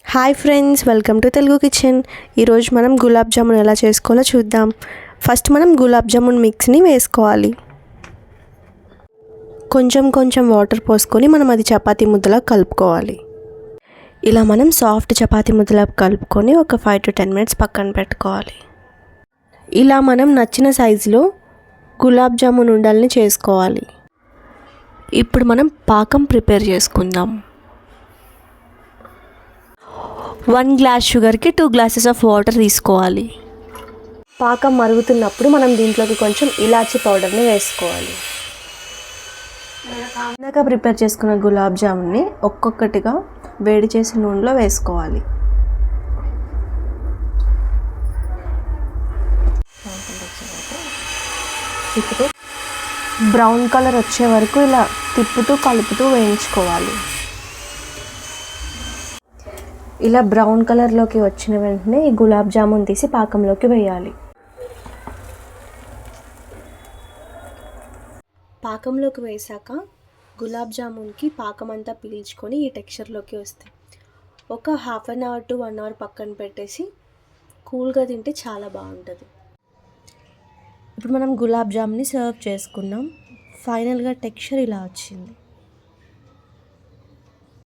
Hi friends, welcome to Telugu kitchen. ఈరోజు మనం గులాబ్ జామున్ ఎలా చేసుకోవాలో చూద్దాం. ఫస్ట్ మనం గులాబ్ జామున్ మిక్స్ని వేసుకోవాలి. కొంచెం కొంచెం వాటర్ పోసుకొని మనం అది చపాతీ ముద్దలా కలుపుకోవాలి. ఇలా మనం సాఫ్ట్ చపాతీ ముద్దలా కలుపుకొని ఒక 5 to 10 minutes పక్కన పెట్టుకోవాలి. ఇలా మనం నచ్చిన సైజులో గులాబ్ జామున్ ఉండల్ని చేసుకోవాలి. ఇప్పుడు మనం పాకం ప్రిపేర్ చేసుకుందాం. 1 glass షుగర్కి 2 glasses ఆఫ్ వాటర్ తీసుకోవాలి. పాకం మరుగుతున్నప్పుడు మనం దీంట్లోకి కొంచెం ఇలాచీ పౌడర్ని వేసుకోవాలి. ఇందాక ప్రిపేర్ చేసుకున్న గులాబ్ జామున్ని ఒక్కొక్కటిగా వేడి చేసిన నూనెలో వేసుకోవాలి. తిప్పుతూ బ్రౌన్ కలర్ వచ్చే వరకు ఇలా తిప్పుతూ కలుపుతూ వేయించుకోవాలి. ఇలా బ్రౌన్ కలర్లోకి వచ్చిన వెంటనే ఈ గులాబ్ జామున్ తీసి పాకంలోకి వేయాలి. పాకంలోకి వేసాక గులాబ్ జామున్కి పాకం అంతా పీల్చుకొని ఈ టెక్స్చర్లోకి వస్తాయి. ఒక 1/2 hour to 1 hour పక్కన పెట్టేసి కూల్గా తింటే చాలా బాగుంటుంది. ఇప్పుడు మనం గులాబ్ జామున్ని సర్వ్ చేసుకున్నాం. ఫైనల్గా టెక్స్చర్ ఇలా వచ్చింది.